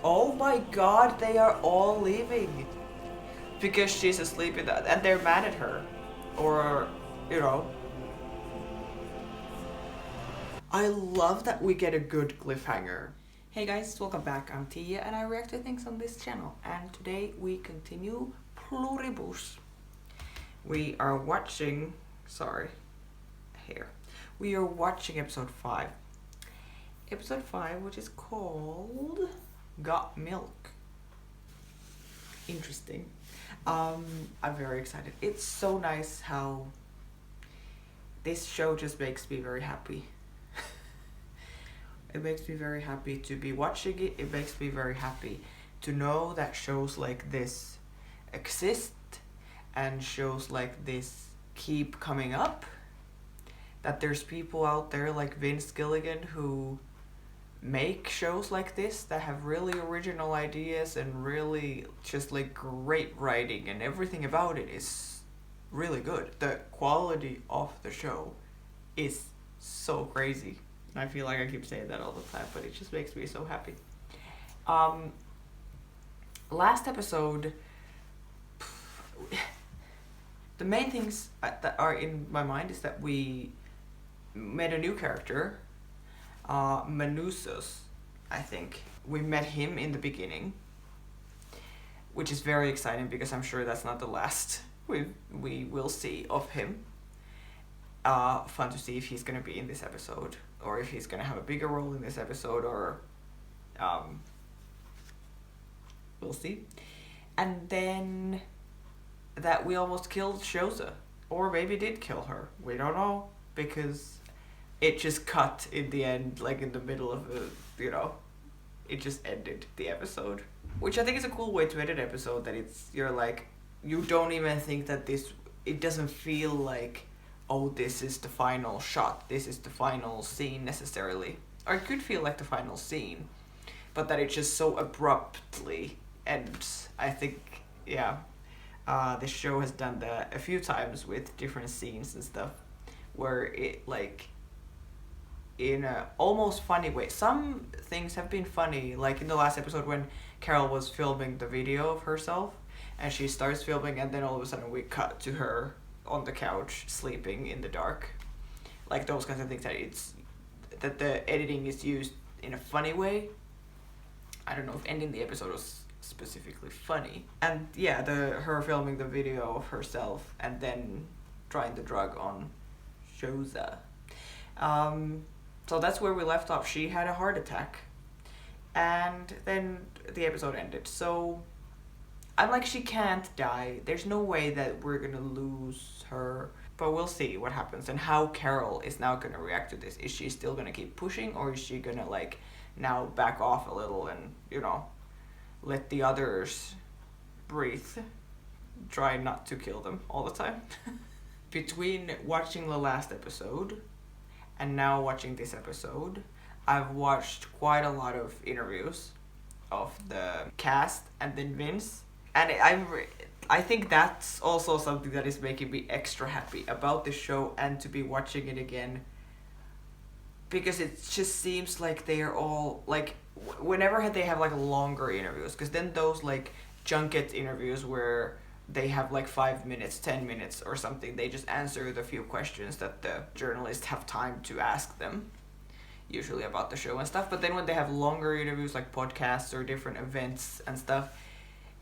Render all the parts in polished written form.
Oh my god, they are all leaving. Because she's asleep in that, and they're mad at her. Or, you know. I love that we get a good cliffhanger. Hey guys, welcome back. I'm Tia and I react to things on this channel. And today we continue Pluribus. We are watching. Sorry. Here. We are watching episode 5. Episode 5, which is called Got Milk. Interesting. I'm very excited. It's so nice how this show just makes me very happy. It makes me very happy to be watching it. It makes me very happy to know that shows like this exist and shows like this keep coming up. That there's people out there like Vince Gilligan who make shows like this that have really original ideas and really just like great writing, and everything about it is really good. The quality of the show is so crazy. I feel like I keep saying that all the time, but it just makes me so happy. Last episode, the main things that are in my mind is that we met a new character, Manusos, I think. We met him in the beginning, which is very exciting because I'm sure that's not the last we will see of him. Fun to see if he's gonna be in this episode, or if he's gonna have a bigger role in this episode, or we'll see. And then that we almost killed Shoza, or maybe did kill her. We don't know, because it just cut in the end, like in the middle of it just ended the episode, which I think is a cool way to end an episode. That you're like, you don't even think that it doesn't feel like, oh, this is the final shot, this is the final scene necessarily. Or it could feel like the final scene, but that it just so abruptly ends. I think, yeah, this show has done that a few times with different scenes and stuff, where it like, in a almost funny way. Some things have been funny, like in the last episode when Carol was filming the video of herself, and she starts filming, and then all of a sudden we cut to her on the couch sleeping in the dark. Like those kinds of things that the editing is used in a funny way. I don't know if ending the episode was specifically funny. And yeah, her filming the video of herself and then trying the drug on Shoza. So that's where we left off. She had a heart attack, and then the episode ended. So I'm like, she can't die. There's no way that we're gonna lose her. But we'll see what happens and how Carol is now gonna react to this. Is she still gonna keep pushing, or is she gonna like now back off a little and, let the others breathe? Try not to kill them all the time. Between watching the last episode and now watching this episode, I've watched quite a lot of interviews of the cast and then Vince. And I think that's also something that is making me extra happy about this show and to be watching it again. Because it just seems like they are all, like, whenever they have, like, longer interviews. Because then those, like, junket interviews where they have, like, 5 minutes, 10 minutes or something. They just answer the few questions that the journalists have time to ask them. Usually about the show and stuff. But then when they have longer interviews, like podcasts or different events and stuff,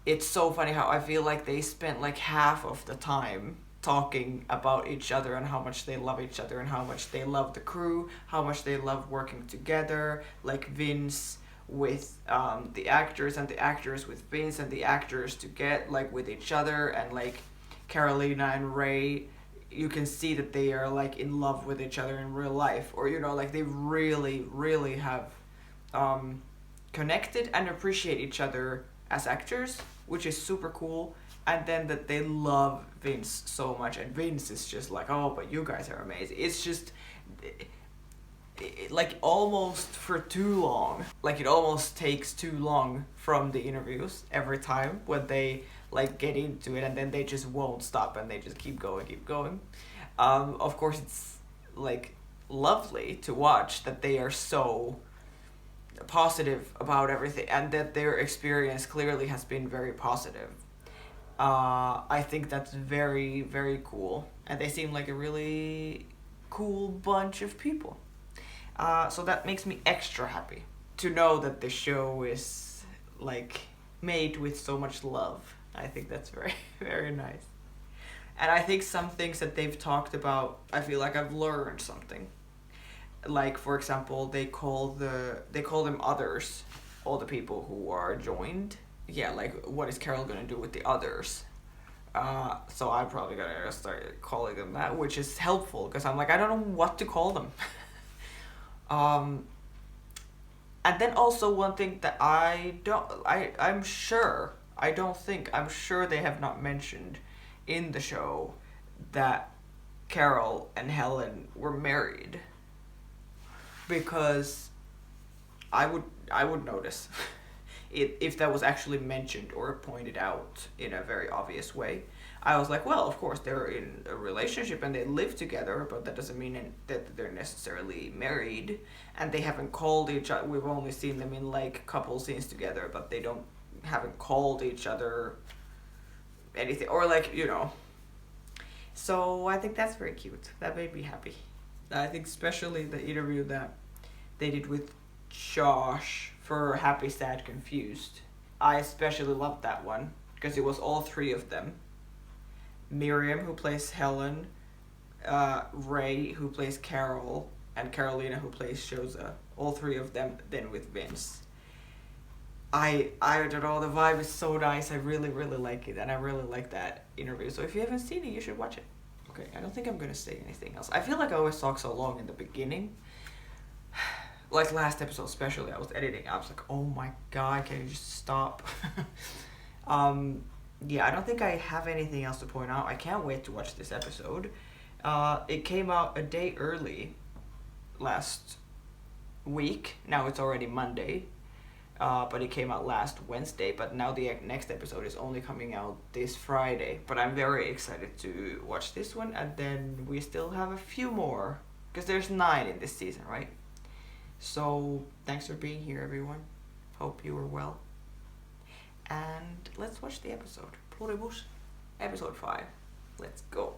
it's so funny how I feel like they spent like half of the time talking about each other and how much they love each other and how much they love the crew, how much they love working together, like Vince with the actors and the actors with Vince and the actors to get like with each other, and like Carolina and Ray, you can see that they are like in love with each other in real life, or like they really have connected and appreciate each other as actors, which is super cool. And then that they love Vince so much, and Vince is just like, oh, but you guys are amazing. It's just like almost for too long. Like it almost takes too long from the interviews every time when they like get into it, and then they just won't stop and they just keep going. Of course, it's like lovely to watch that they are so positive about everything, and that their experience clearly has been very positive. I think that's very, very cool. And they seem like a really cool bunch of people. So that makes me extra happy to know that the show is like made with so much love. I think that's very, very nice. And I think some things that they've talked about, I feel like I've learned something. Like, for example, they call them others, all the people who are joined. Yeah, like, what is Carol gonna do with the others? So I'm probably gonna start calling them that, which is helpful because I'm like, I don't know what to call them. And then also one thing that I'm sure, I'm sure they have not mentioned in the show that Carol and Helen were married, because I would notice if that was actually mentioned or pointed out in a very obvious way. I was like, well, of course they're in a relationship and they live together, but that doesn't mean that they're necessarily married. And they haven't called each other. We've only seen them in like couple scenes together, but they haven't called each other anything, or like, you know. So I think that's very cute. That made me happy. I think especially the interview that they did with Josh for Happy, Sad, Confused. I especially loved that one because it was all three of them. Miriam, who plays Helen, Ray, who plays Carol, and Carolina, who plays Shoza. All three of them then with Vince. I don't know, the vibe is so nice. I really, really like it, and I really like that interview. So if you haven't seen it, you should watch it. Okay, I don't think I'm gonna say anything else. I feel like I always talk so long in the beginning. Like last episode especially, I was editing. I was like, oh my god, can you just stop? Yeah, I don't think I have anything else to point out. I can't wait to watch this episode. It came out a day early last week. Now it's already Monday. But it came out last Wednesday. But now the next episode is only coming out this Friday. But I'm very excited to watch this one. And then we still have a few more. Because there's 9 in this season, right? So, thanks for being here, everyone. Hope you were well. And let's watch the episode. Pluribus, episode 5. Let's go.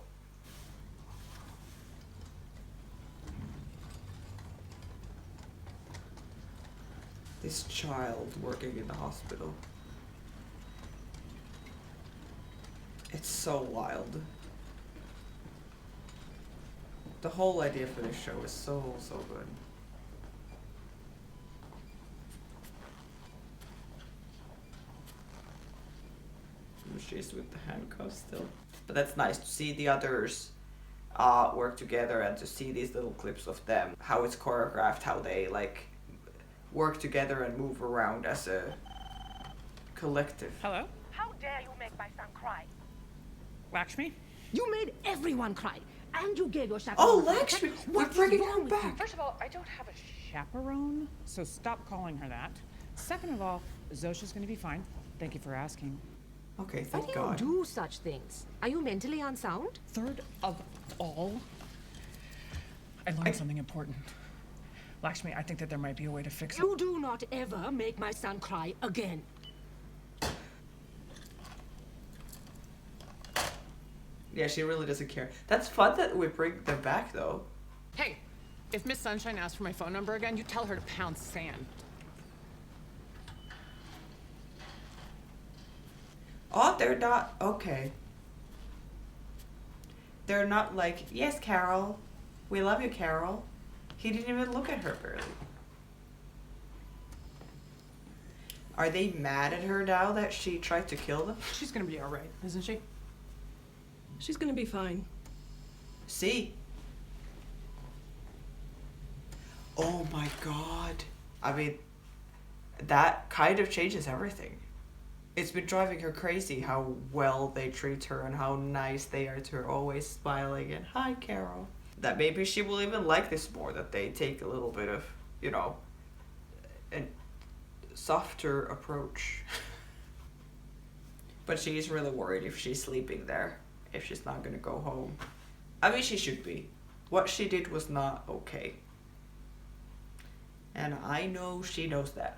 This child working in the hospital. It's so wild. The whole idea for this show is so good. She's with the handcuffs still. But that's nice to see the others work together and to see these little clips of them, how it's choreographed, how they like work together and move around as a collective. Hello? How dare you make my son cry? Lakshmi? You made everyone cry, and you gave your chaperone. Oh, Lakshmi! We're bringing her with back! you? First of all, I don't have a chaperone, so stop calling her that. Second of all, Zosha's gonna be fine. Thank you for asking. Okay, Why thank do God. you do such things? Are you mentally unsound? Third of all, I learned something important. Lakshmi, I think that there might be a way to fix it. You do not ever make my son cry again. Yeah, she really doesn't care. That's fun that we bring them back, though. Hey, if Miss Sunshine asks for my phone number again, you tell her to pound sand. Oh, they're not... Okay. They're not like, yes, Carol. We love you, Carol. He didn't even look at her barely. Are they mad at her now that she tried to kill them? She's gonna be alright, isn't she? She's gonna be fine. See? Oh my god. I mean, that kind of changes everything. It's been driving her crazy how well they treat her and how nice they are to her, always smiling and, hi, Carol. That maybe she will even like this more, that they take a little bit of, you know, a softer approach. But she's really worried if she's sleeping there, if she's not gonna go home. I mean, she should be. What she did was not okay. And I know she knows that.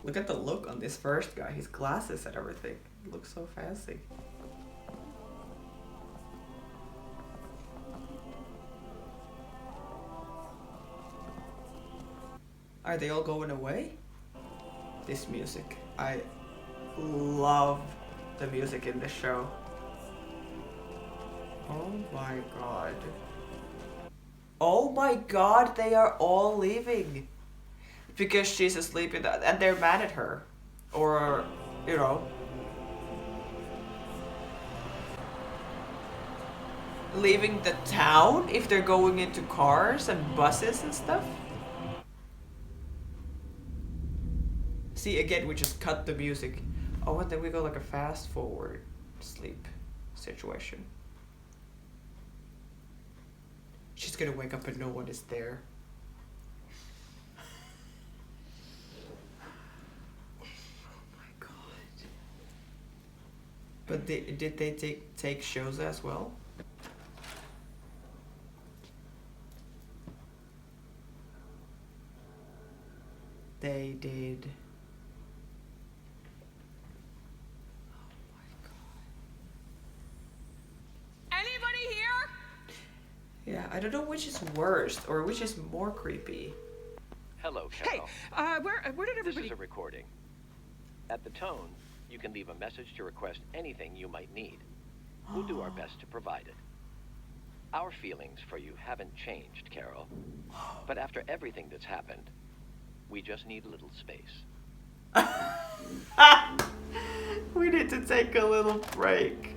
Look at the look on this first guy. His glasses and everything. Looks so fancy. Are they all going away? This music. I love the music in this show. Oh my god. Oh my god, they are all leaving. Because she's asleep and they're mad at her. Or, you know. Leaving the town if they're going into cars and buses and stuff. See, again, we just cut the music. Oh, and then we go like a fast forward sleep situation. She's gonna wake up and no one is there. Oh my god. But did they take Shoza as well? They did. Anybody here? Yeah, I don't know which is worst or which is more creepy. Hello, Hey, Carol. where did This everybody... is a recording. At the tone, you can leave a message to request anything you might need. We'll do our best to provide it. Our feelings for you haven't changed, Carol. But after everything that's happened, we just need a little space. We need to take a little break.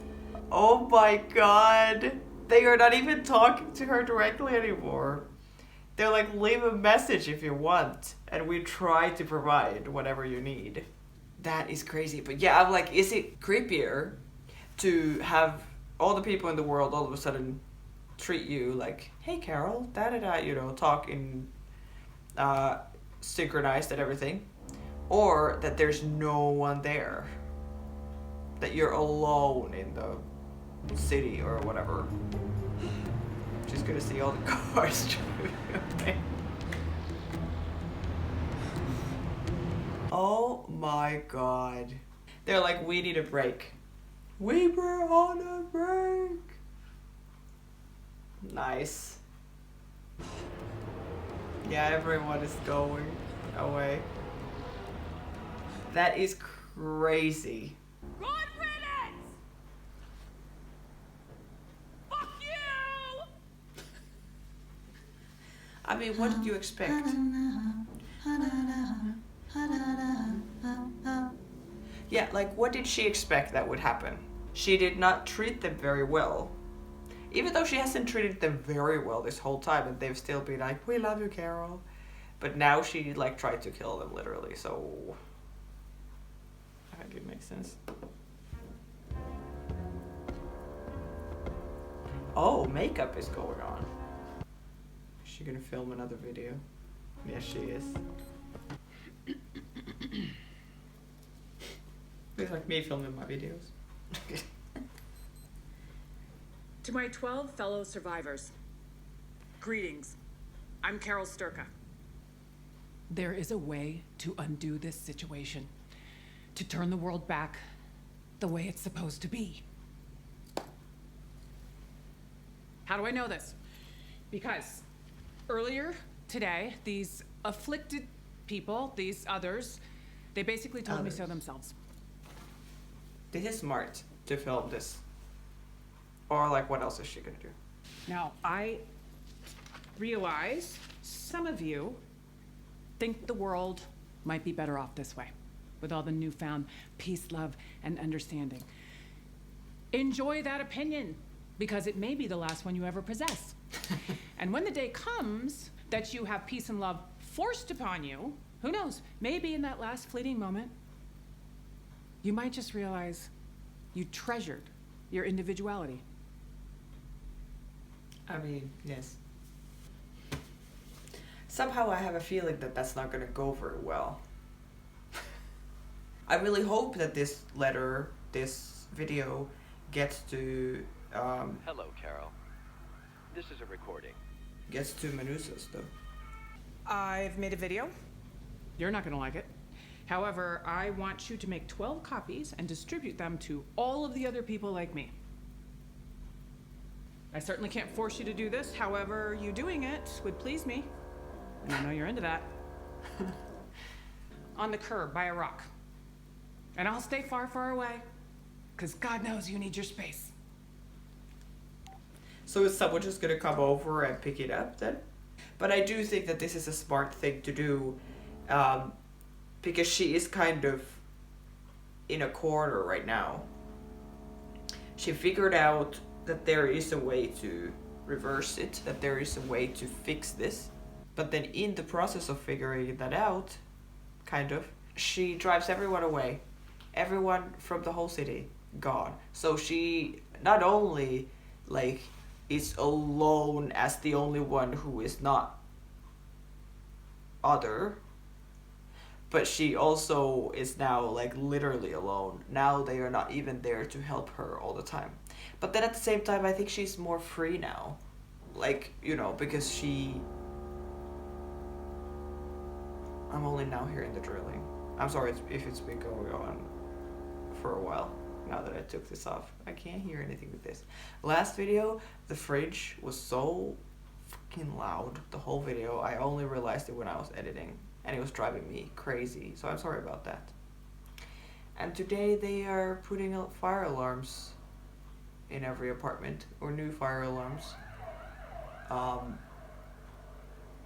Oh my god. They are not even talking to her directly anymore. They're like, leave a message if you want, and we try to provide whatever you need. That is crazy. But yeah, I'm like, is it creepier to have all the people in the world all of a sudden treat you like, hey Carol, da-da-da, you know, talk in synchronized and everything, or that there's no one there, that you're alone in the city or whatever, just gonna see all the cars driving away. Oh my god. They're like, we need a break. We were on a break. Nice. Yeah, everyone is going away. That is crazy. Good riddance! Fuck you! I mean, what did you expect? Yeah, like, what did she expect that would happen? She did not treat them very well. Even though she hasn't treated them very well this whole time, and they've still been like, we love you, Carol. But now she, like, tried to kill them, literally, so... I think it makes sense. Oh, makeup is going on. Is she gonna film another video? Yes, she is. Looks like me filming my videos. To my 12 fellow survivors, greetings. I'm Carol Sturka. There is a way to undo this situation, to turn the world back the way it's supposed to be. How do I know this? Because earlier today, these afflicted people, these others, they basically told me so themselves. This is smart to film this. Or, like, what else is she gonna do? Now, I realize some of you think the world might be better off this way, with all the newfound peace, love, and understanding. Enjoy that opinion, because it may be the last one you ever possess. And when the day comes that you have peace and love forced upon you, who knows, maybe in that last fleeting moment, you might just realize you treasured your individuality. I mean, yes. Somehow I have a feeling that that's not gonna go very well. I really hope that this letter, this video, gets to... Hello, Carol. This is a recording. Gets to Manusas though. I've made a video. You're not gonna like it. However, I want you to make 12 copies and distribute them to all of the other people like me. I certainly can't force you to do this. However, you doing it would please me. And I know you're into that. On the curb by a rock. And I'll stay far, far away. Because God knows you need your space. So is someone just gonna come over and pick it up then? But I do think that this is a smart thing to do, because she is kind of in a corner right now. She figured out that there is a way to reverse it, that there is a way to fix this. But then in the process of figuring that out, kind of, she drives everyone away. Everyone from the whole city, gone. So she not only, like, is alone as the only one who is not other, but she also is now, like, literally alone. Now they are not even there to help her all the time. But then at the same time, I think she's more free now. Like, you know, because I'm only now hearing the drilling. I'm sorry if it's been going on for a while. Now that I took this off, I can't hear anything with this. Last video, the fridge was so fucking loud. The whole video, I only realized it when I was editing, and it was driving me crazy. So I'm sorry about that. And today they are putting out fire alarms in every apartment, or new fire alarms.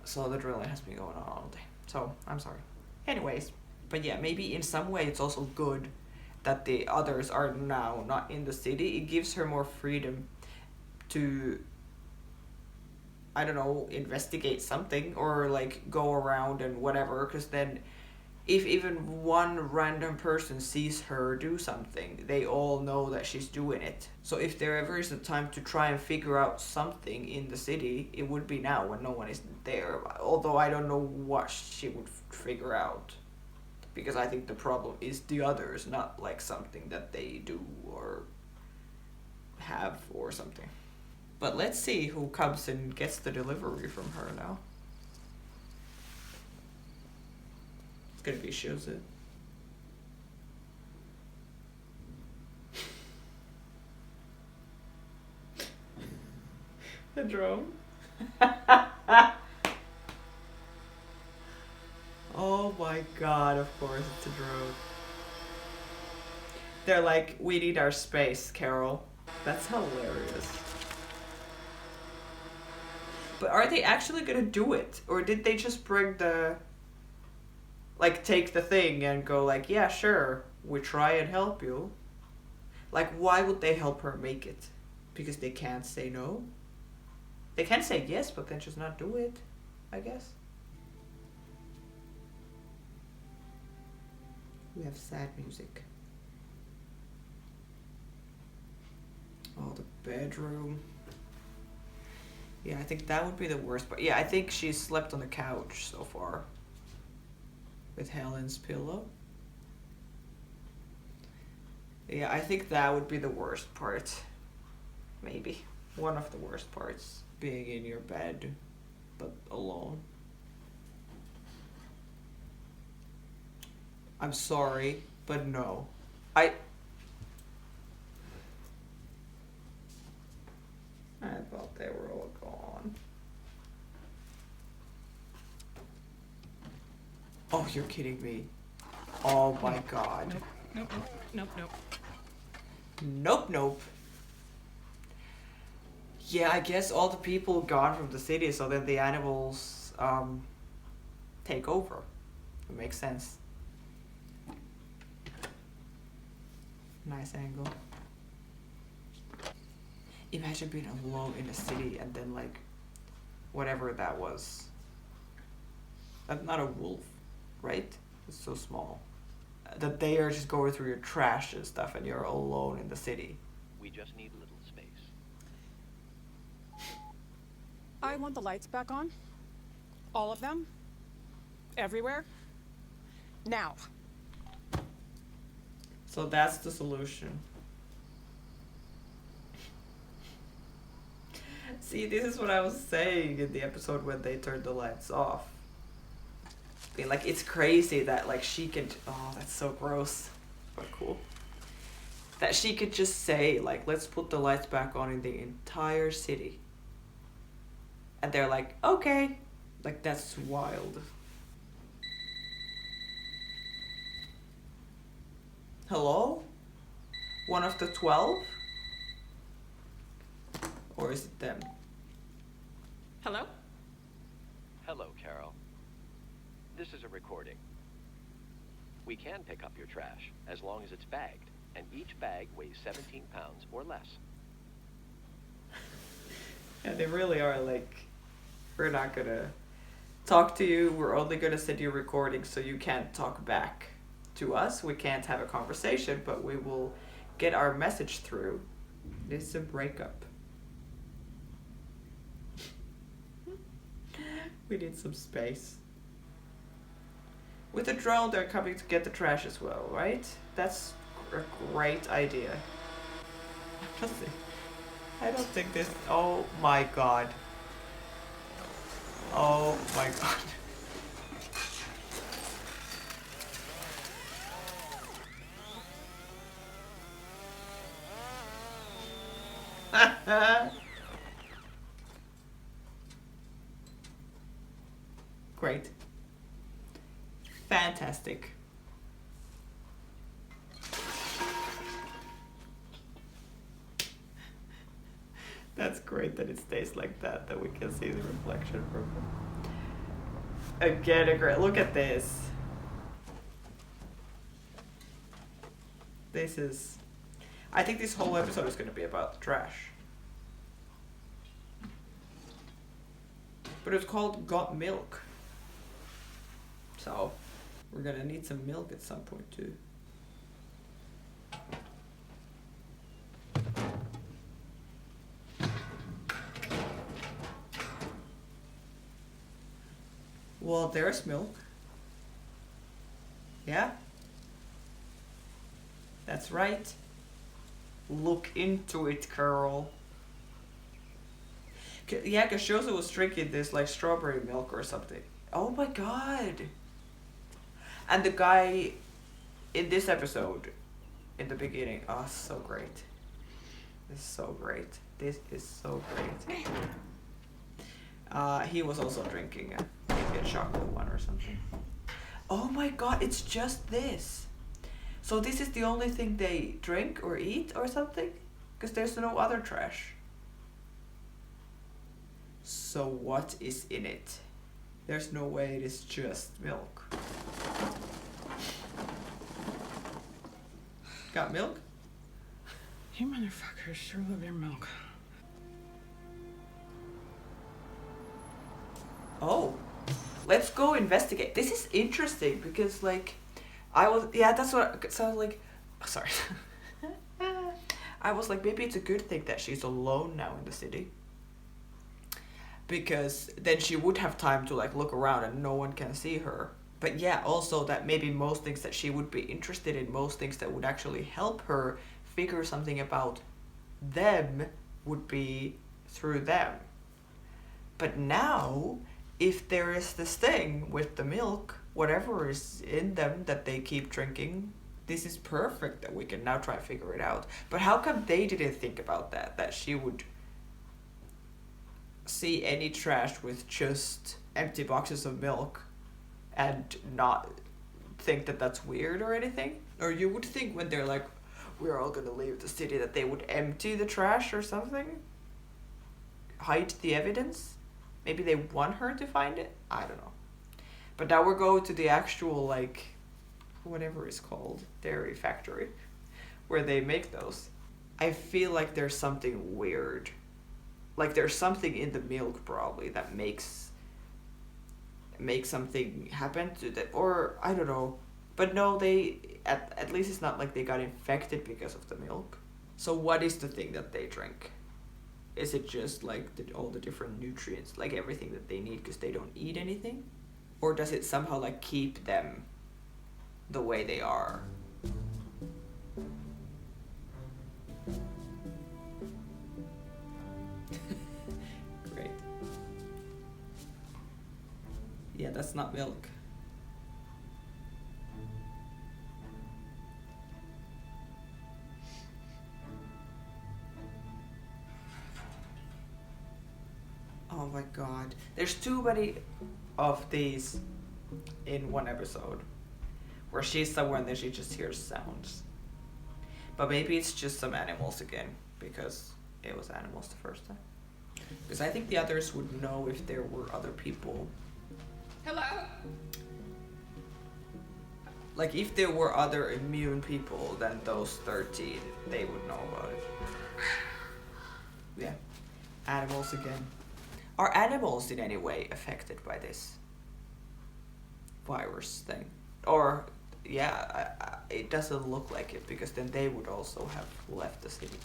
So the drilling has been going on all day. So I'm sorry. Anyways, but yeah, maybe in some way it's also good that the others are now not in the city. It gives her more freedom to, I don't know, investigate something or like go around and whatever, because then if even one random person sees her do something, they all know that she's doing it. So if there ever is a time to try and figure out something in the city, it would be now when no one is there. Although I don't know what she would figure out. Because I think the problem is the others, not like something that they do or have or something. But let's see who comes and gets the delivery from her now. It's gonna be Shoza. The drone. Oh my god, of course it's a drone. They're like, we need our space, Carol. That's hilarious. But are they actually gonna do it? Or did they just bring the... like, take the thing and go like, yeah, sure, we try and help you. Like, why would they help her make it? Because they can't say no? They can say yes, but then just not do it, I guess. We have sad music. Oh, the bedroom. Yeah, I think that would be the worst part. Yeah, I think she slept on the couch so far. With Helen's pillow. Yeah, I think that would be the worst part. Maybe. One of the worst parts. Being in your bed, but alone. I'm sorry, but no. I thought they were all gone. Oh, you're kidding me. Oh my god. Nope, nope, nope, nope. Nope, nope. Yeah, I guess all the people gone from the city, so then the animals take over. It makes sense. Nice angle. Imagine being alone in a city and then like whatever that was. That's not a wolf, right? It's so small. That they are just going through your trash and stuff and you're alone in the city. We just need a little space. I want the lights back on. All of them. Everywhere. Now. So that's the solution. See, this is what I was saying in the episode when they turned the lights off. Being like, it's crazy that like she can. Oh, that's so gross, but cool. That she could just say like, let's put the lights back on in the entire city. And they're like, okay. Like, that's wild. Hello? One of the 12? Or is it them? Hello? Hello, Carol. This is a recording. We can pick up your trash as long as it's bagged, and each bag weighs 17 pounds or less. Yeah, they really are like, we're not gonna talk to you, we're only gonna send you recordings so you can't talk back to us. We can't have a conversation, but we will get our message through. It's a breakup. We need some space. With the drone, they're coming to get the trash as well, right? That's a great idea. I don't think this. Oh my god. Oh my god. Great. Fantastic. That's great that it stays like that we can see the reflection from it. Again, a great. Look at this. This is. I think this whole episode is going to be about the trash. But it's called Got Milk. So, we're going to need some milk at some point too. Well, there's milk. Yeah? That's right. Look into it, Carol. Yeah, because Shosa was drinking this like strawberry milk or something. Oh my god. And the guy in this episode, in the beginning, oh, so great. This is so great. This is so great. He was also drinking maybe a chocolate one or something. Oh my god, it's just this. So this is the only thing they drink or eat or something? Because there's no other trash. So what is in it? There's no way it is just milk. Got milk? You motherfuckers sure love your milk. Oh, let's go investigate. This is interesting because, like, I was, yeah, that's what, so I was like, oh, sorry. I was like, maybe it's a good thing that she's alone now in the city. Because then she would have time to, like, look around and no one can see her. But yeah, also that maybe most things that she would be interested in, most things that would actually help her figure something about them would be through them. But now, if there is this thing with the milk, whatever is in them that they keep drinking, this is perfect that we can now try and figure it out. But how come they didn't think about that? That she would see any trash with just empty boxes of milk and not think that that's weird or anything? Or you would think when they're like, we're all gonna leave the city, that they would empty the trash or something? Hide the evidence? Maybe they want her to find it? I don't know. But now we're going to the actual, like, whatever it's called, dairy factory, where they make those. I feel like there's something weird. Like there's something in the milk probably that makes something happen to them, or I don't know. But no, they at least it's not like they got infected because of the milk. So what is the thing that they drink? Is it just like all the different nutrients, like everything that they need because they don't eat anything? Or does it somehow like keep them the way they are? that's not milk. Oh my god. There's too many of these in one episode. Where she's somewhere and then she just hears sounds. But maybe it's just some animals again. Because it was animals the first time. Because I think the others would know if there were other people. Hello? Like if there were other immune people than those 13, they would know about it. Yeah. Animals again. Are animals in any way affected by this virus thing? Or, yeah, it doesn't look like it, because then they would also have left the city.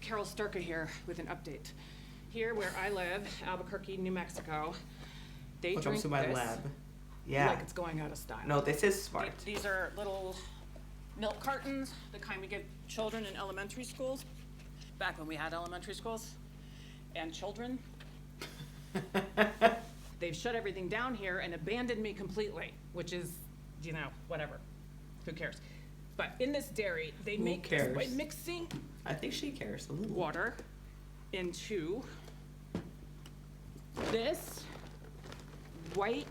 Carol Sturka here with an update. Here where I live, Albuquerque, New Mexico, they Welcome drink to my this lab. Yeah. like it's going out of style. No, this is smart. These are little milk cartons, the kind we give children in elementary schools, back when we had elementary schools, and children. They've shut everything down here and abandoned me completely, which is, you know, whatever. Who cares? But in this dairy, they make this by mixing I think she cares a little. water into this white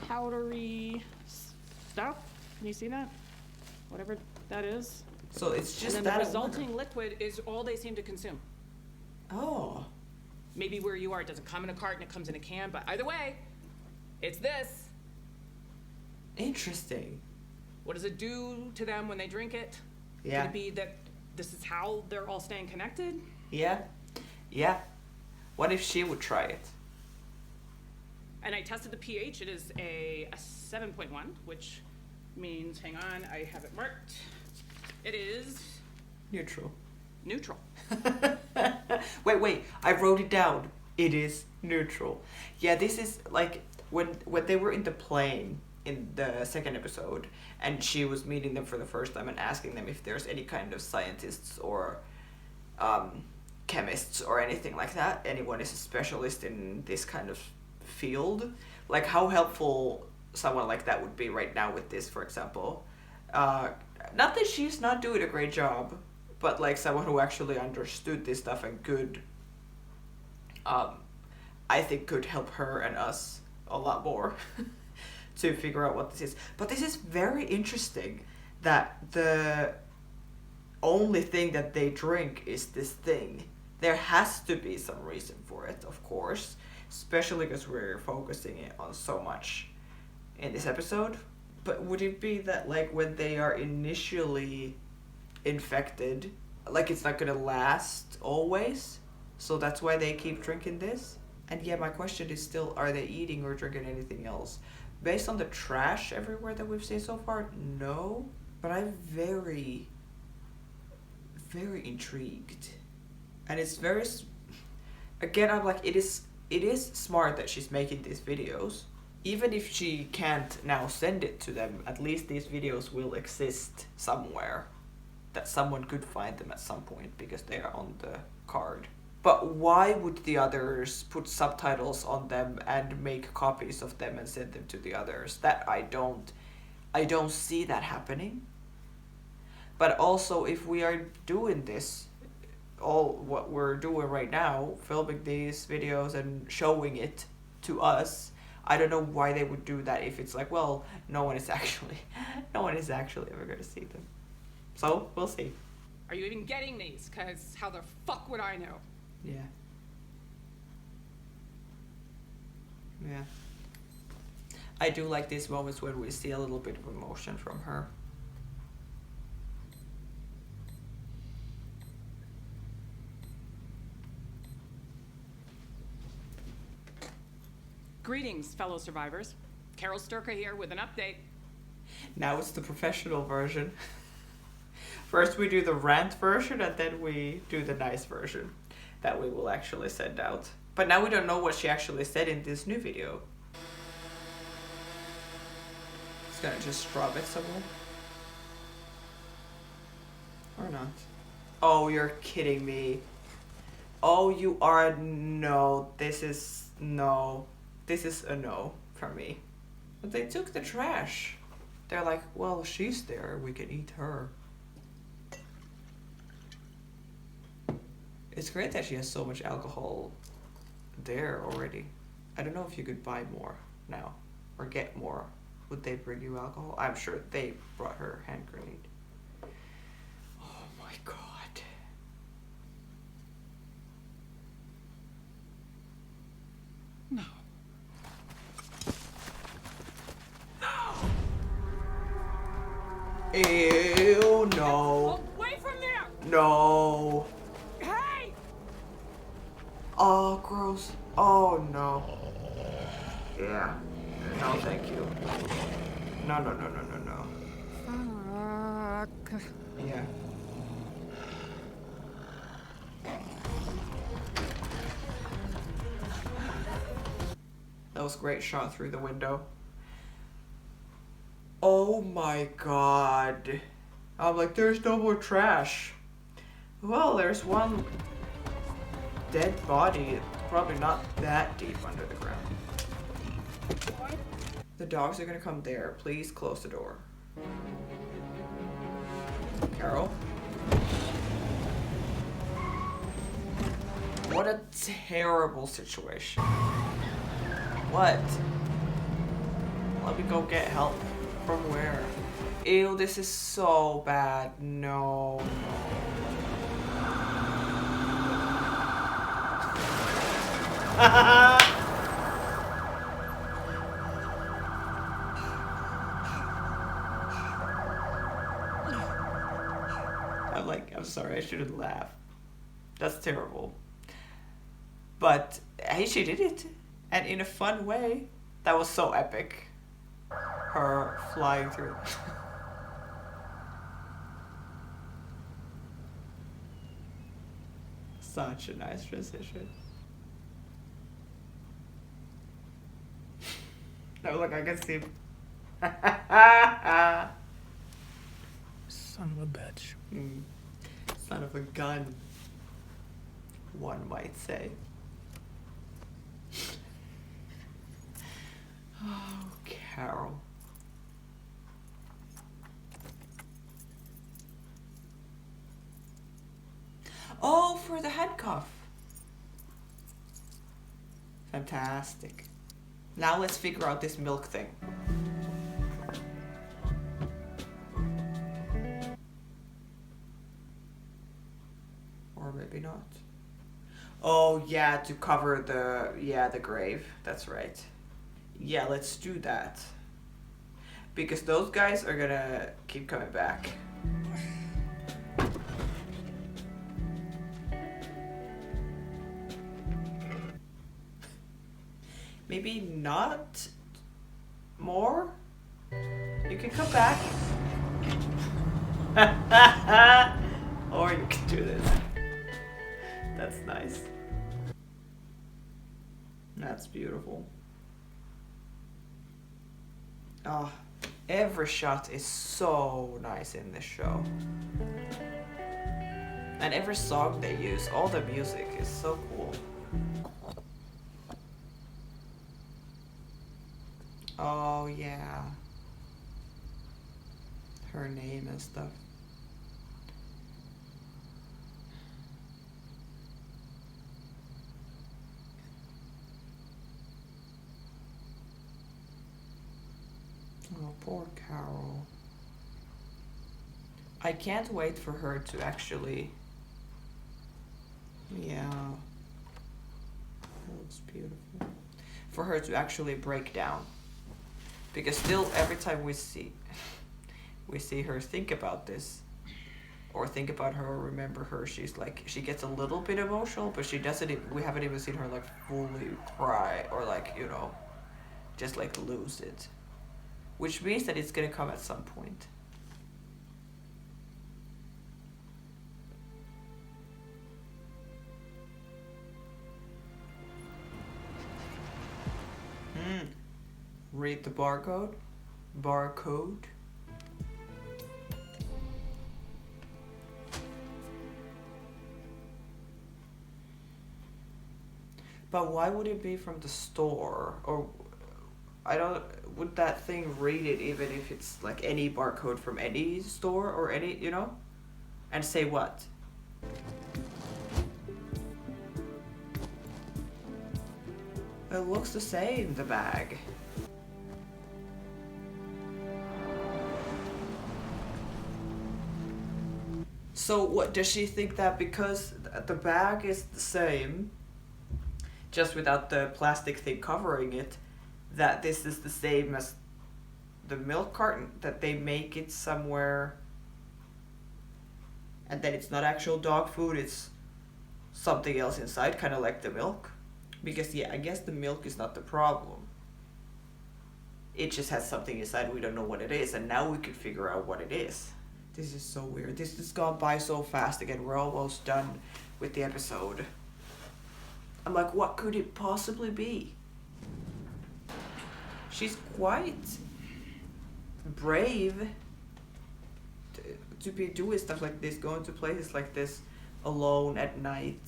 powdery stuff. Can you see that? Whatever that is. So it's just And then that. the resulting liquid is all they seem to consume. Oh. Maybe where you are, it doesn't come in a carton, it comes in a can, but either way, it's this. Interesting. What does it do to them when they drink it? Yeah. Could it be that this is how they're all staying connected? Yeah. Yeah. What if she would try it? And I tested the pH. It is a 7.1, which means, hang on, I have it marked. It is Neutral. neutral. Wait, I wrote it down. It is neutral. Yeah, this is like when they were in the plane in the second episode and she was meeting them for the first time and asking them if there's any kind of scientists or chemists or anything like that. Anyone is a specialist in this kind of field. Like how helpful someone like that would be right now with this, for example. Not that she's not doing a great job, but like someone who actually understood this stuff and could, I think could help her and us a lot more to figure out what this is. But this is very interesting that the only thing that they drink is this thing. There has to be some reason for it, of course, especially because we're focusing it on so much in this episode. But would it be that like when they are initially infected, like it's not gonna last always, so that's why they keep drinking this? And yeah, my question is still, are they eating or drinking anything else? Based on the trash everywhere that we've seen so far, no. But I'm very intrigued. And it's very, again, I'm like, it is smart that she's making these videos. Even if she can't now send it to them, at least these videos will exist somewhere. That someone could find them at some point because they are on the card. But why would the others put subtitles on them and make copies of them and send them to the others? That I don't see that happening. But also, if we are doing this, all what we're doing right now, filming these videos and showing it to us, I don't know why they would do that if it's like, well, no one is actually ever going to see them. So, we'll see. Are you even getting these? Because how the fuck would I know? Yeah. Yeah. I do like these moments when we see a little bit of emotion from her. Greetings, fellow survivors. Carol Sturka here with an update. Now it's the professional version. First we do the rant version and then we do the nice version that we will actually send out. But now we don't know what she actually said in this new video. It's gonna just drop it somewhere. Or not. Oh, you're kidding me. Oh, you are. No. This is. No. This is a no for me. But they took the trash. They're like, well, she's there. We can eat her. It's great that she has so much alcohol there already. I don't know if you could buy more now or get more. Would they bring you alcohol? I'm sure they brought her hand grenade. Oh my god. No. Ew, no. Away from there! No. Hey! Oh, gross. Oh, no. Yeah. No, thank you. No, no, no, no, no, no. Fuck. Yeah. That was a great shot through the window. Oh my god. I'm like, there's no more trash. Well, there's one dead body. It's probably not that deep under the ground. The dogs are gonna come there. Please close the door. Carol? What a terrible situation. What? Let me go get help. From where? Ew, this is so bad. No, no. I'm like, I'm sorry, I shouldn't laugh. That's terrible. But hey, she did it. And in a fun way. That was so epic. Her flying through. Such a nice transition. No, look, I can see. Son of a bitch. Son of a gun. One might say. Oh, Carol. Oh, for the handcuff. Fantastic. Now let's figure out this milk thing. Or maybe not. Oh, yeah, to cover the grave. That's right. Yeah, let's do that. Because those guys are gonna keep coming back. Maybe not more? You can come back. Or you can do this. That's nice. That's beautiful. Oh, every shot is so nice in this show. And every song they use, all the music is so cool. Oh yeah. Her name and stuff. Oh, poor Carol. I can't wait for her to actually... Yeah. That looks beautiful. For her to actually break down. Because still, every time we see her think about this, or think about her, or remember her, she's like, she gets a little bit emotional, but she doesn't, we haven't even seen her like fully cry, or like, you know, just like lose it. Which means that it's gonna come at some point. Read the barcode. Barcode. But why would it be from the store? Or I don't. Would that thing read it even if it's like any barcode from any store or any, you know? And say what? It looks the same, the bag. So what, does she think that because the bag is the same, just without the plastic thing covering it, that this is the same as the milk carton, that they make it somewhere and then it's not actual dog food, it's something else inside, kind of like the milk? Because yeah, I guess the milk is not the problem. It just has something inside, we don't know what it is, and now we can figure out what it is. This is so weird. This has gone by so fast again. We're almost done with the episode. I'm like, what could it possibly be? She's quite brave to be doing stuff like this, going to places like this alone at night.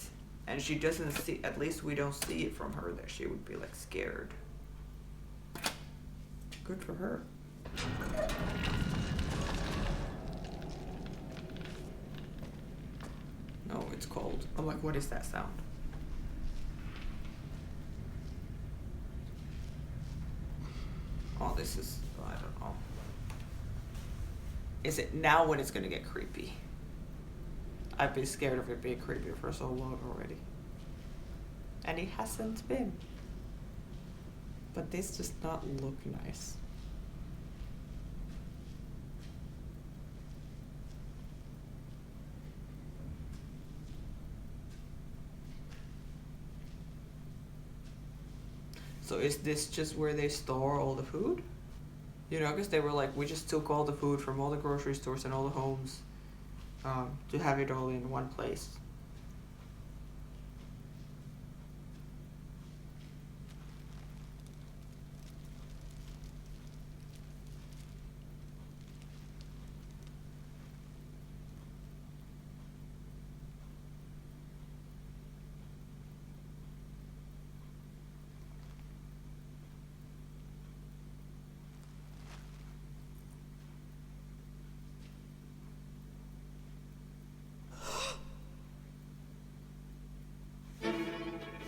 And she doesn't see, at least we don't see it from her, that she would be like scared. Good for her. No, it's cold. I'm like, what is that sound? Oh, this is, I don't know. Is it now when it's gonna get creepy? I've been scared of it being creepy for so long already. And it hasn't been. But this does not look nice. So is this just where they store all the food? You know, because they were like, we just took all the food from all the grocery stores and all the homes to have it all in one place.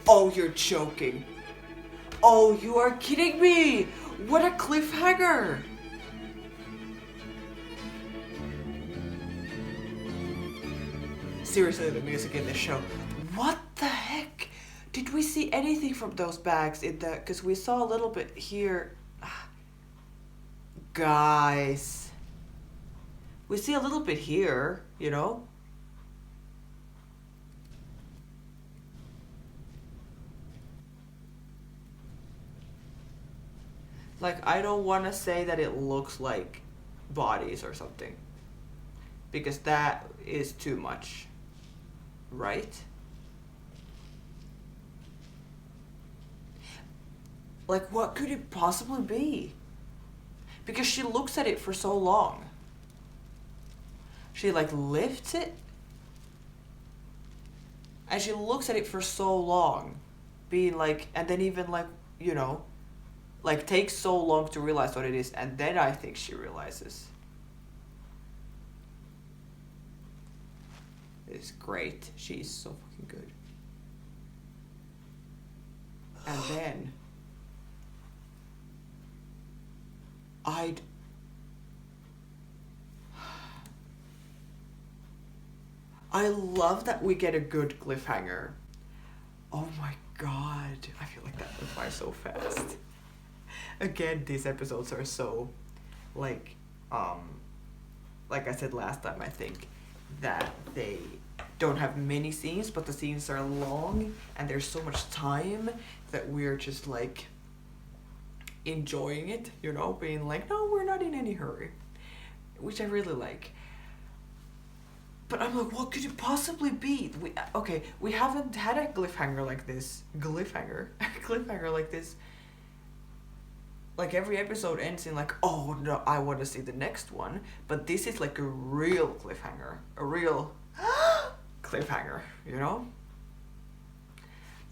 Oh, you're joking. Oh, you are kidding me. What a cliffhanger. Seriously, the music in this show. What the heck? Did we see anything from those bags in the... Because we saw a little bit here. Guys. We see a little bit here, you know? Like, I don't want to say that it looks like bodies or something. Because that is too much. Right? Like, what could it possibly be? Because she looks at it for so long. She, like, lifts it. And she looks at it for so long. Being like, and then even, like, you know... Like, takes so long to realize what it is, and then I think she realizes. It's great. She's so fucking good. And then... I love that we get a good cliffhanger. Oh my god. I feel like that went by so fast. Again, these episodes are so, like I said last time, I think, that they don't have many scenes, but the scenes are long, and there's so much time that we're just, like, enjoying it, you know, being like, no, we're not in any hurry, which I really like. But I'm like, what could it possibly be? We haven't had a cliffhanger like this. Cliffhanger like this. Like, every episode ends in like, oh no, I want to see the next one. But this is like a real cliffhanger. A real cliffhanger, you know?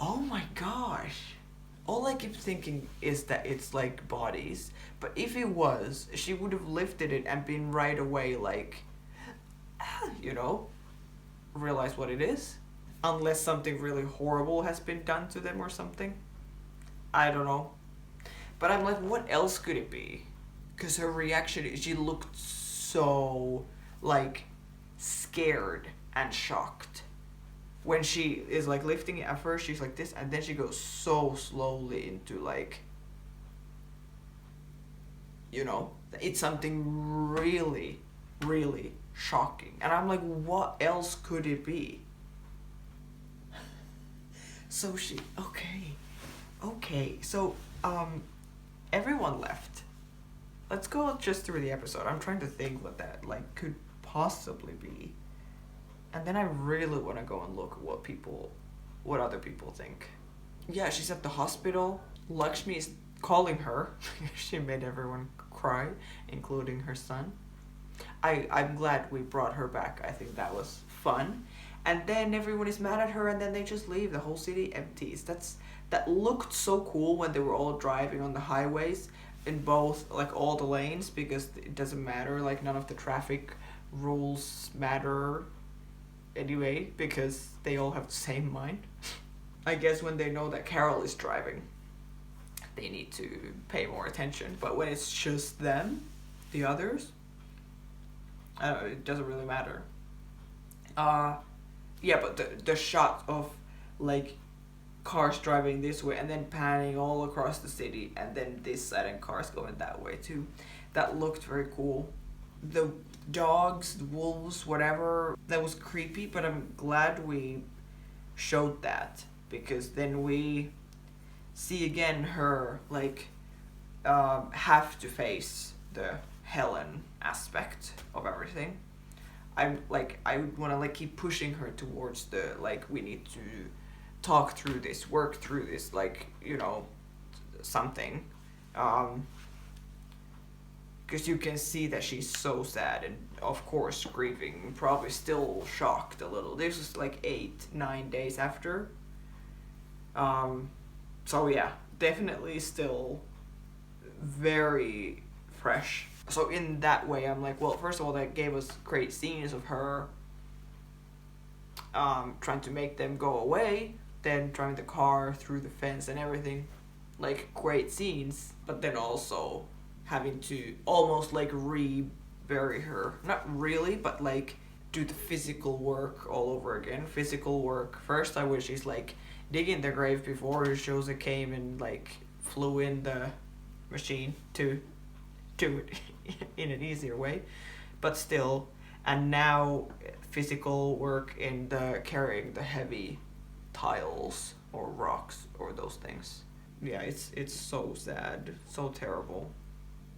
Oh my gosh. All I keep thinking is that it's like bodies. But if it was, she would have lifted it and been right away like, you know, realize what it is. Unless something really horrible has been done to them or something. I don't know. But I'm like, what else could it be? Because her reaction, she looked so, like, scared and shocked. When she is, like, lifting it at first, she's like this, and then she goes so slowly into, like, you know, it's something really, really shocking. And I'm like, what else could it be? So she, okay, so, everyone left. Let's go just through the episode. I'm trying to think what that, like, could possibly be. And then I really want to go and look at what other people think. Yeah, she's at the hospital. Lakshmi is calling her. She made everyone cry, including her son. I'm glad we brought her back. I think that was fun. And then everyone is mad at her, and then they just leave. The whole city empties. That looked so cool when they were all driving on the highways in both, like, all the lanes, because it doesn't matter, like, none of the traffic rules matter anyway, because they all have the same mind. I guess when they know that Carol is driving, they need to pay more attention. But when it's just them, the others, it doesn't really matter. Yeah, but the shot of, like, cars driving this way and then panning all across the city and then this side and cars going that way too, that looked very cool. The dogs, the wolves, whatever, that was creepy, but I'm glad we showed that, because then we see again her, like, have to face the Helen aspect of everything. I would want to, like, keep pushing her towards the, like, we need to talk through this, work through this, like, you know, something. Because you can see that she's so sad and, of course, grieving, probably still shocked a little. This was like 8-9 days after. So yeah, definitely still very fresh. So in that way, I'm like, well, first of all, that gave us great scenes of her trying to make them go away, then driving the car through the fence and everything. Like, great scenes, but then also having to almost, like, re-bury her. Not really, but, like, do the physical work all over again. Physical work. First, I wish she's, like, digging the grave before Jose came and, like, flew in the machine to do it in an easier way. But still, and now physical work in the carrying the heavy tiles or rocks or those things. Yeah, it's so sad, so terrible.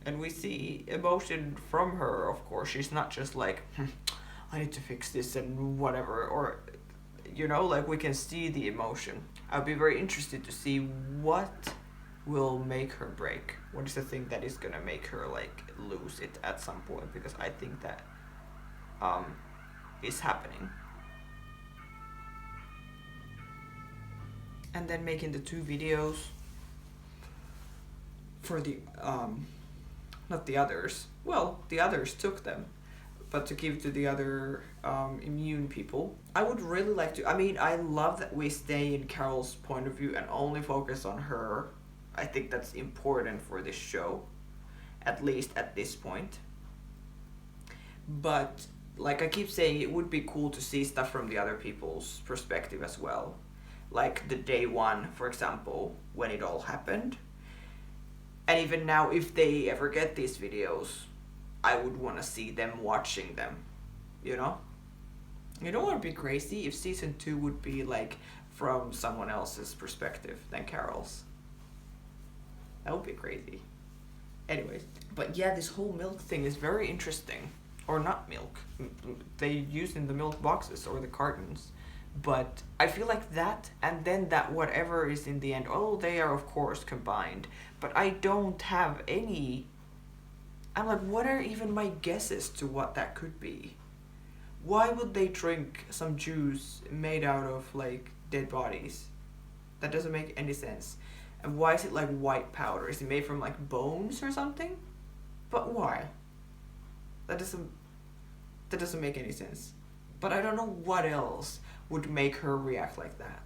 And we see emotion from her, of course. She's not just like, I need to fix this and whatever, or, you know, like, we can see the emotion. I'd be very interested to see what will make her break. What is the thing that is gonna make her, like, lose it at some point, because I think that is happening. And then making the 2 videos for the not the others, well, the others took them, but to give to the other immune people. I would really like to, I mean, I love that we stay in Carol's point of view and only focus on her. I think that's important for this show, at least at this point. But, like I keep saying, it would be cool to see stuff from the other people's perspective as well. Like the day 1, for example, when it all happened. And even now, if they ever get these videos, I would want to see them watching them, you know? You don't want to be crazy if season 2 would be, like, from someone else's perspective than Carol's. That would be crazy. Anyways, but yeah, this whole milk thing is very interesting. Or not milk. They use in the milk boxes or the cartons. But I feel like that, and then that whatever is in the end, oh, they are of course combined. But I don't have any, I'm like, what are even my guesses to what that could be? Why would they drink some juice made out of, like, dead bodies? That doesn't make any sense. And why is it like white powder? Is it made from like bones or something? But why? That doesn't make any sense. But I don't know what else would make her react like that.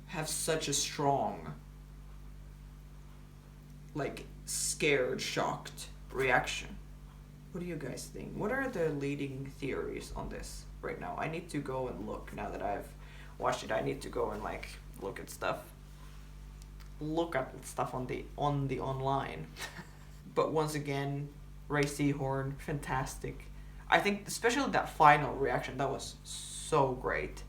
Have such a strong, like, scared, shocked reaction. What do you guys think? What are the leading theories on this right now? I need to go and look now that I've watched it. I need to go and like look at stuff. Look at stuff on the online. But once again, Ray Seahorn, fantastic. I think especially that final reaction, that was so great.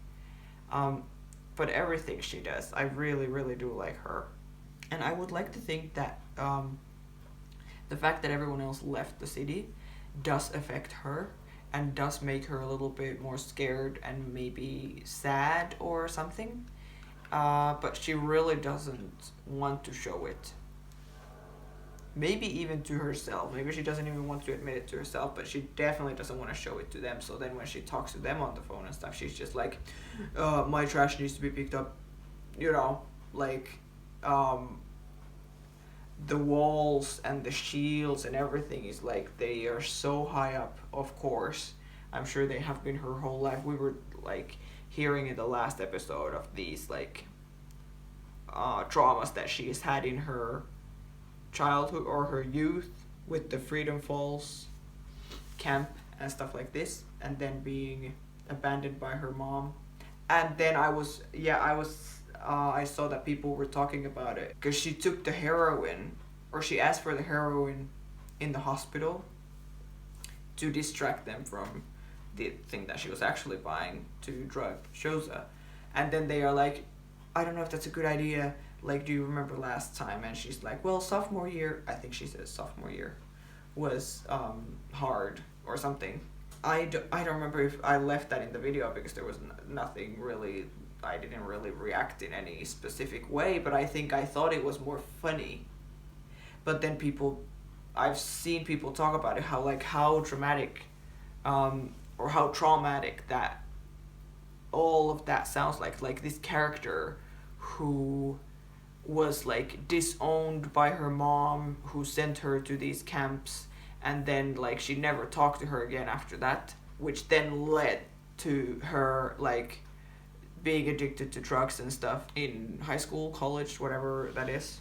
But everything she does, I really, really do like her. And I would like to think that the fact that everyone else left the city does affect her and does make her a little bit more scared and maybe sad or something. But she really doesn't want to show it. Maybe even to herself. Maybe she doesn't even want to admit it to herself, but she definitely doesn't want to show it to them. So then when she talks to them on the phone and stuff, she's just like, my trash needs to be picked up. You know, like, the walls and the shields and everything is like, they are so high up, of course. I'm sure they have been her whole life. We were like hearing in the last episode of these like traumas that she has had in her childhood or her youth with the Freedom Falls camp and stuff like this, and then being abandoned by her mom. And then I saw that people were talking about it because she took the heroin, or she asked for the heroin in the hospital to distract them from the thing that she was actually buying to drug Shosa. And then they are like, I don't know if that's a good idea. Like, do you remember last time? And she's like, well, sophomore year, I think she says sophomore year, was hard or something. I don't remember if I left that in the video because there was nothing really, I didn't really react in any specific way, but I think I thought it was more funny. But then I've seen people talk about it, how dramatic or how traumatic that all of that sounds like this character who was like disowned by her mom, who sent her to these camps, and then like she never talked to her again after that, which then led to her like being addicted to drugs and stuff in high school, college, whatever that is.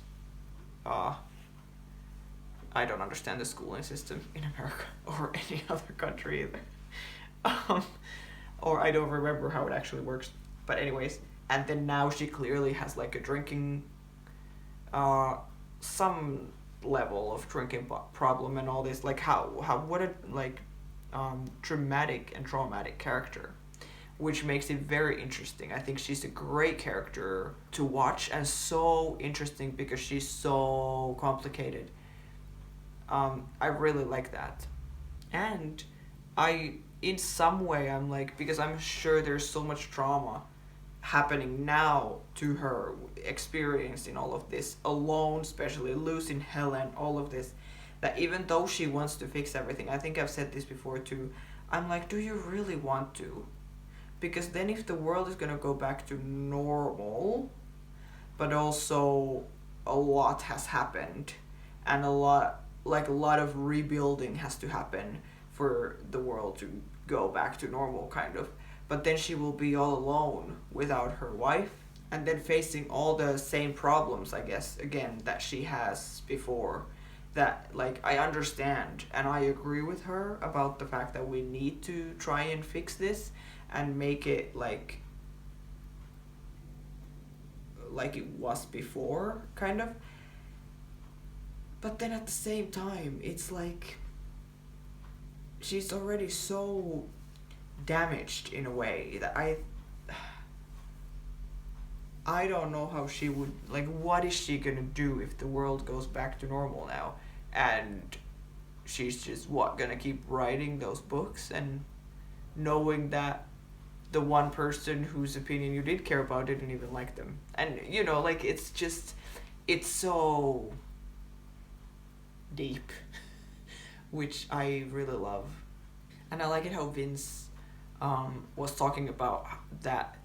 I don't understand the schooling system in America or any other country either. Or I don't remember how it actually works. But anyways, and then now she clearly has like a drinking, some level of drinking problem and all this. Like what a like dramatic and traumatic character, which makes it very interesting. I think she's a great character to watch and so interesting because she's so complicated. I really like that. And in some way, I'm like, because I'm sure there's so much trauma happening now to her, experiencing all of this alone, especially losing Helen, all of this, that even though she wants to fix everything, I think I've said this before too, I'm like, do you really want to? Because then if the world is gonna go back to normal, but also a lot has happened, and a lot of rebuilding has to happen for the world to go back to normal, kind of. But then she will be all alone without her wife, and then facing all the same problems, I guess, again, that she has before. That, like, I understand and I agree with her about the fact that we need to try and fix this and make it like it was before, kind of. But then at the same time, it's like she's already so damaged in a way that I don't know how she would, like, what is she gonna do if the world goes back to normal now? And she's just, gonna keep writing those books and knowing that the one person whose opinion you did care about didn't even like them. And, you know, like, it's so deep, which I really love. And I like it how Vince was talking about that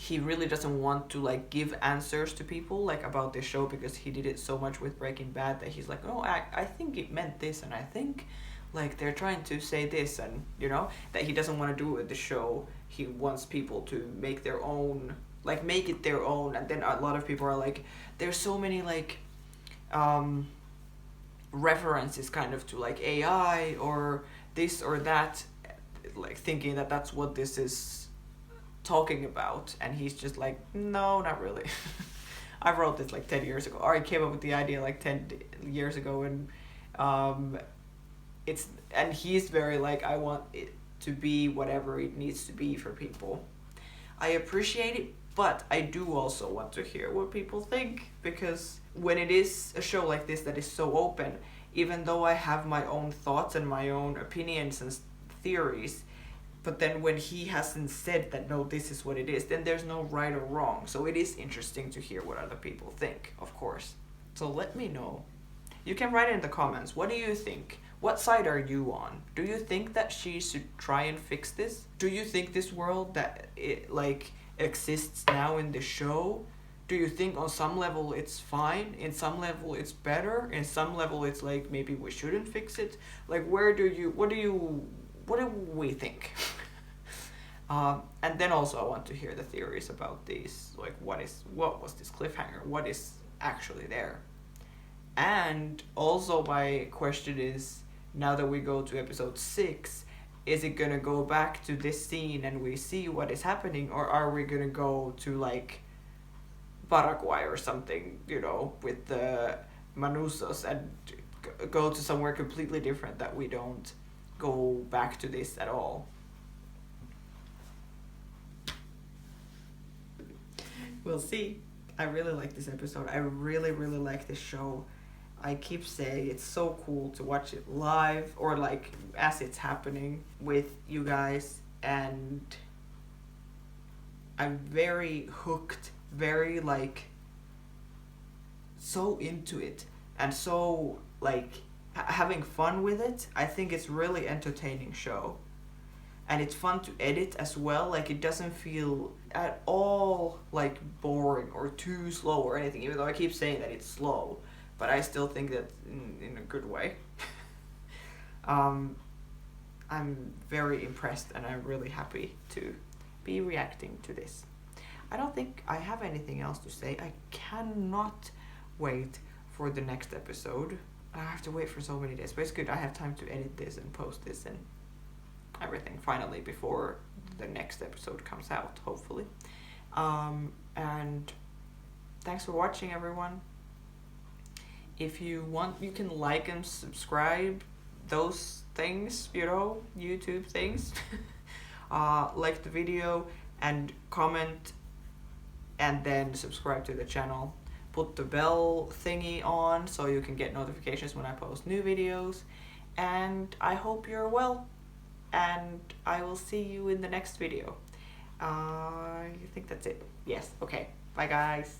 he really doesn't want to like give answers to people like about this show, because he did it so much with Breaking Bad that he's like, oh, I think it meant this, and I think like they're trying to say this, and you know, that he doesn't want to do it with the show. He wants people to make their own, like make it their own. And then a lot of people are like, there's so many like references kind of to like AI or this or that, like thinking that that's what this is talking about. And he's just like, no, not really. I wrote this like 10 years ago, or I came up with the idea like 10 years ago, and and he's very like, I want it to be whatever it needs to be for people. I appreciate it, but I do also want to hear what people think, because when it is a show like this that is so open, even though I have my own thoughts and my own opinions and theories, but then when he hasn't said that, no, this is what it is, then there's no right or wrong. So it is interesting to hear what other people think, of course. So let me know. You can write in the comments, what do you think? What side are you on? Do you think that she should try and fix this? Do you think this world that it like exists now in the show, do you think on some level it's fine, in some level it's better, in some level it's like maybe we shouldn't fix it? Like what do we think? And then also I want to hear the theories about these, like what was this cliffhanger, what is actually there. And also my question is, now that we go to episode 6, is it gonna go back to this scene and we see what is happening, or are we gonna go to like Paraguay or something, you know, with the Manusos, and go to somewhere completely different that we don't go back to this at all? We'll see. I really like this episode. I really, really like this show. I keep saying it's so cool to watch it live, or like as it's happening with you guys, and I'm very hooked, very like so into it, and so like having fun with it. I think it's really entertaining show, and it's fun to edit as well. Like it doesn't feel at all like boring or too slow or anything, even though I keep saying that it's slow, but I still think that in a good way. I'm very impressed, and I'm really happy to be reacting to this. I don't think I have anything else to say. I cannot wait for the next episode. I have to wait for so many days, but it's good. I have time to edit this and post this and everything finally before the next episode comes out, hopefully. And thanks for watching, everyone. If you want, you can like and subscribe, those things, you know, YouTube things. Like the video and comment, and then subscribe to the channel. Put the bell thingy on so you can get notifications when I post new videos. And I hope you're well, and I will see you in the next video. I think that's it. Yes, okay. Bye guys.